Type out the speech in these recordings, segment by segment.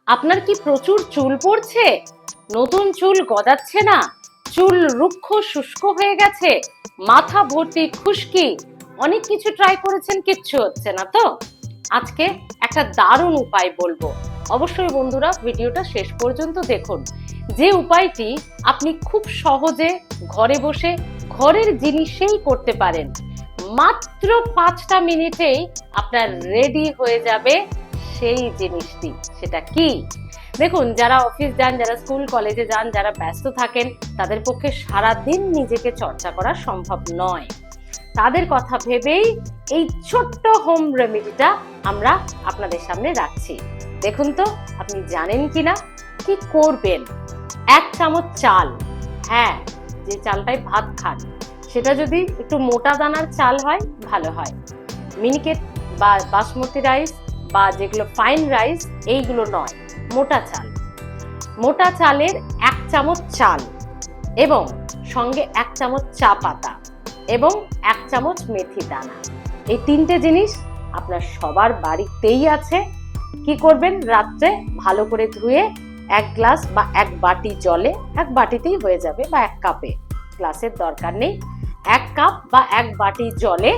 আপনার কি প্রচুর চুল পড়ছে? নতুন চুল গজাচ্ছে না? চুল রুক্ষ শুষ্ক হয়ে গেছে? মাথা ভর্তি খুশকি? অনেক কিছু ট্রাই করেছেন, কিচ্ছু হচ্ছে না তো? আজকে একটা দারুণ উপায় বলবো। অবশ্যই বন্ধুরা ভিডিওটা শেষ পর্যন্ত দেখুন। যে উপায়টি আপনি খুব সহজে ঘরে বসে ঘরের জিনিসেই করতে পারেন। মাত্র 5টা মিনিটেই আপনার রেডি হয়ে যাবে সেই জিনিসটি। সেটা কি? দেখুন, যারা অফিস যান, যারা স্কুল কলেজে যান, যারা ব্যস্ত থাকেন, তাদের পক্ষে সারাদিন নিজেকে চর্চা করা সম্ভব নয়। তাদের কথা ভেবেই এই ছোট্ট হোম রেমেডিটা আমরা আপনাদের সামনে রাখছি। দেখুন তো আপনি জানেন কিনা। কি করবেন? 1 চামচ চাল, হ্যাঁ, যে চালটায় ভাত খান, সেটা যদি একটু মোটা দানার চাল হয় ভালো হয়। মিনিকেট বা বাসমতি রাইস বা যেগুলো ফাইন রাইস, এইগুলো নয়, মোটা চাল। মোটা চালের 1 চামচ চাল এবং সঙ্গে 1 চামচ চা পাতা এবং 1 চামচ মেথি দানা। এই 3টে জিনিস আপনার সবার বাড়িতেই আছে। কি করবেন? রাত্রে ভালো করে ধুয়ে 1 গ্লাস বা 1 বাটি জলে, 1 বাটিতেই হয়ে যাবে বা 1 কাপে, গ্লাসের দরকার নেই, 1 কাপ বা 1 বাটি জলে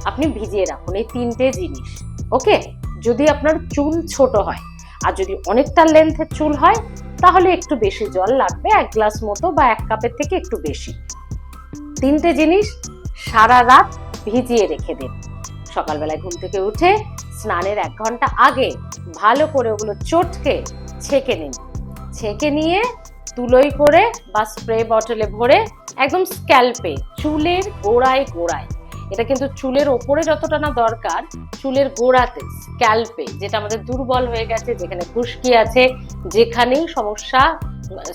আপনি ভিজিয়ে রাখুন এই 3টে জিনিস। ওকে? যদি আপনার চুল ছোট হয়, আর যদি অনেকটা লেন্থের চুল হয় তাহলে একটু বেশি জল লাগবে, 1 গ্লাস মতো বা 1 কাপের থেকে একটু বেশি। 3টে জিনিস সারা রাত ভিজিয়ে রেখে দিন। সকালবেলায় ঘুম থেকে উঠে স্নানের 1 ঘন্টা আগে ভালো করে ওগুলো চটকে ছেঁকে নিন। ছেঁকে নিয়ে তুলোয় করে বা স্প্রে বটলে ভরে একদম স্ক্যাল্পে, চুলের গোড়ায় গোড়ায়, এটা কিন্তু চুলের ওপরে যতটা না দরকার, চুলের গোড়াতে, স্ক্যাল্পে, যেটা আমাদের দুর্বল হয়ে গেছে, যেখানে খুশকি আছে, যেখানেই সমস্যা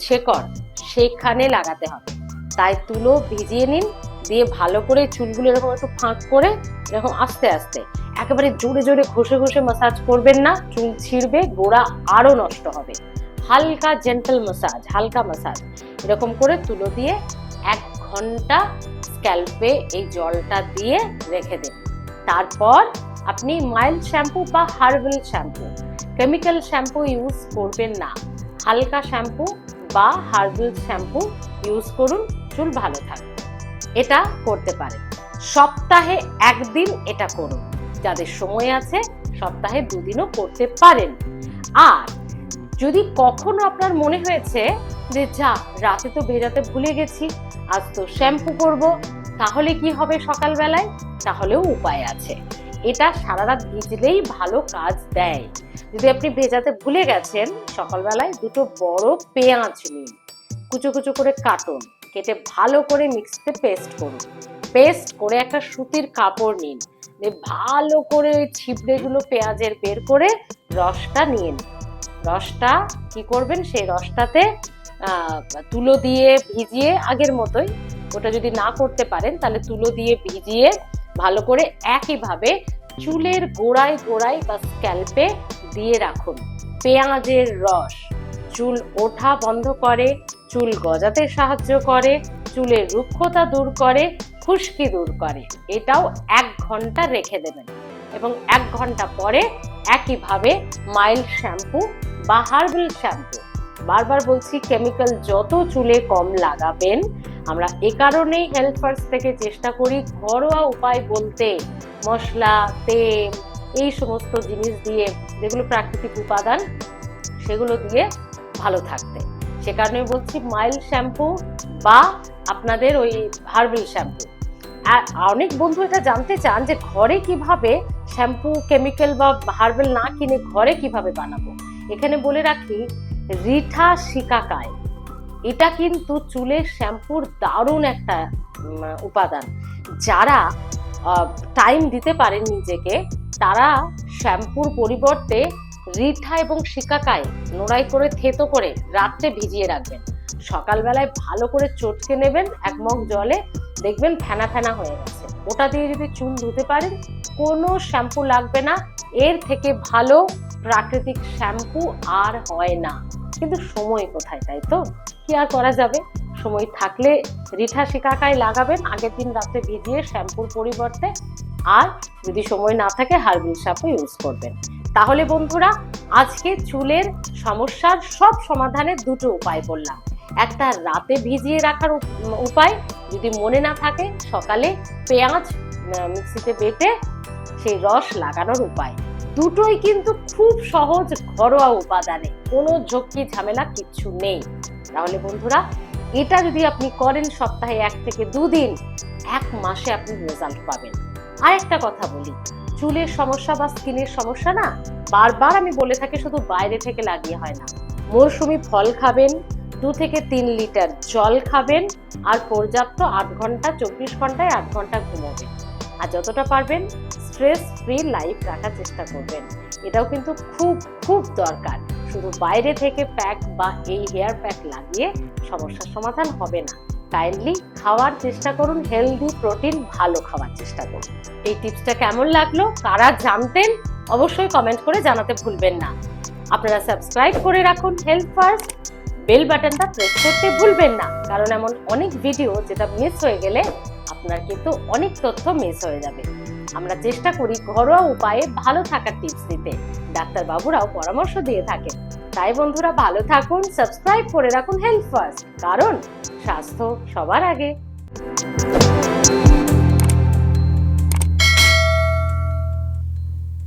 শেকড়, সেখানে লাগাতে হবে। তাই তুলো ভিজিয়ে নিন, দিয়ে ভালো করে চুলগুলো এরকম একটু ফাঁক করে এরকম আস্তে আস্তে, একেবারে জোরে জোরে ঘষে ঘষে ম্যাসাজ করবেন না, চুল ছিঁড়বে, গোড়া আরো নষ্ট হবে। হালকা জেন্টল ম্যাসাজ, হালকা ম্যাসাজ এরকম করে তুলো দিয়ে 1 ঘন্টা স্ক্যাল্পে এই জলটা দিয়ে রেখে দিন। তারপর আপনি মাইল্ড শ্যাম্পু বা herbal shampoo, chemical shampoo use করবেন না। হালকা শ্যাম্পু বা হার্বাল শ্যাম্পু ইউজ করুন, চুল ভালো থাকবে। এটা করতে পারেন। সপ্তাহে 1 দিন এটা করুন। যাদের সময় আছে সপ্তাহে 2 দিনও করতে পারেন। আর যদি কখনো আপনার মনে হয়েছে যে যা, রাতে তো ভেজাতে ভুলে গেছি, আজ তো শ্যাম্পু করব, তাহলে কি হবে সকালবেলায়? তাহলেও উপায় আছে। এটা সারা রাত ভিজলেই ভালো কাজ দেয়। যদি আপনি ভেজাতে ভুলে গেছেন, সকালবেলায় 2টো বড় পেঁয়াজ নিন, কুচো কুচো করে কাটুন, কেটে ভালো করে মিক্সিতে পেস্ট করুন। পেস্ট করে একটা সুতির কাপড় নিন, ভালো করে ওই ছিবড়েগুলো পেঁয়াজের বের করে রসটা নিয়ে নিন। রসটা কি করবেন? সেই রসটাতে তুলো দিয়ে ভিজিয়ে, আগের মতোই, ওটা যদি না করতে পারেন তাহলে তুলো দিয়ে ভিজিয়ে ভালো করে একইভাবে চুলের গোড়ায় গোড়ায় বা স্ক্যাল্পে দিয়ে রাখুন। পেঁয়াজের রস চুল ওঠা বন্ধ করে, চুল গজাতে সাহায্য করে, চুলের রুক্ষতা দূর করে, খুশকি দূর করে। এটাও 1 ঘন্টা রেখে দেবেন এবং 1 ঘন্টা পরে একইভাবে মাইল্ড শ্যাম্পু বা হার্বাল শ্যাম্পু, বারবার বলছি কেমিক্যাল যত চুলে কম লাগাবেন। আমরা এ কারণেই হেলথ ফার্স্ট থেকে চেষ্টা করি ঘরোয়া উপায় বলতে, মশলা, তেল, এই সমস্ত জিনিস দিয়ে, যেগুলো প্রাকৃতিক উপাদান, সেগুলো দিয়ে ভালো থাকতে। সে কারণে বলছি মাইল্ড শ্যাম্পু বা আপনাদের ওই হার্বাল শ্যাম্পু। আর অনেক বন্ধু এটা জানতে চান যে ঘরে কিভাবে শ্যাম্পু কেমিক্যাল বা হার্বাল না কিনে ঘরে কিভাবে বানাবো। এখানে বলে রাখি, রিঠা শিকাকাই, এটা কিন্তু চুলের শ্যাম্পুর দারুণ একটা উপাদান। যারা টাইম দিতে পারেন নিজেকে, তারা শ্যাম্পুর পরিবর্তে রিঠা এবং শিকাকাই নোড়াই করে থেতো করে রাত্রে ভিজিয়ে রাখবেন। সকালবেলায় ভালো করে চটকে নেবেন 1 মগ জলে, দেখবেন ফেনা ফেনা হয়ে গেছে। ওটা দিয়ে যদি চুল ধুতে পারেন, কোনো শ্যাম্পু লাগবে না। এর থেকে ভালো প্রাকৃতিক শ্যাম্পু আর হয় না। কিন্তু সময় কোথায়, তাই তো? কি আর করা যাবে? সময় থাকলে রিঠা শিকাকাই লাগাবেন আগের দিন রাতে ভিজিয়ে শ্যাম্পুর পরিবর্তে, আর যদি সময় না থাকে হার্বাল শ্যাম্পু ইউজ করবেন। তাহলে বন্ধুরা, আজকে চুলের সমস্যার সব সমাধানের দুটো উপায় বললাম। একটা রাতে ভিজিয়ে রাখার উপায়, যদি মনে না থাকে সকালে পেঁয়াজ মিক্সিতে বেটে সেই রস লাগানোর উপায়। দুটোই কিন্তু খুব সহজ ঘরোয়া উপাদানে, কোনো ঝক্কি ঝামেলা কিচ্ছু নেই। তাহলে বন্ধুরা, এটা যদি আপনি করেন সপ্তাহে 1 থেকে 2 দিন, 1 মাসে আপনি রেজাল্ট পাবেন। আর একটা কথা বলি, চুলের সমস্যা বা স্কিনের সমস্যা না, বারবার আমি বলে থাকি, শুধু বাইরে থেকে লাগিয়ে হয় না। মৌসুমী ফল খাবেন, 2 থেকে 3 লিটার জল খাবেন, আর পর্যাপ্ত 8 ঘন্টা 24 ঘন্টায় 8 ঘন্টা ঘুমোবেন। আর যতটা পারবেন স্ট্রেস ফ্রি লাইফ রাখার চেষ্টা করবেন। এটাও কিন্তু খুব খুব দরকার। শুধু বাইরে থেকে প্যাক বা এই হেয়ার প্যাক লাগিয়ে সমস্যার সমাধান হবে না। কাইন্ডলি খাওয়ার চেষ্টা করুন, হেলদি প্রোটিন ভালো খাওয়ার চেষ্টা করুন। এই টিপসটা কেমন লাগলো, কারা জানতেন, অবশ্যই কমেন্ট করে জানাতে ভুলবেন না। আপনারা সাবস্ক্রাইব করে রাখুন হেলথ ফার্স্ট, বেল বাটনটা প্রেস করতে ভুলবেন না, কারণ এমন অনেক ভিডিও যেটা মিস হয়ে গেলে আপনার কিন্তু অনেক তথ্য মিস হয়ে যাবে। আমরা চেষ্টা করি ঘরোয়া উপায়ে ভালো থাকার টিপস দিতে, ডাক্তারবাবুরাও পরামর্শ দিয়ে থাকেন। তাই বন্ধুরা, ভালো থাকুন, সাবস্ক্রাইব করে রাখুন হেলথ ফার্স্ট, কারণ স্বাস্থ্য সবার আগে।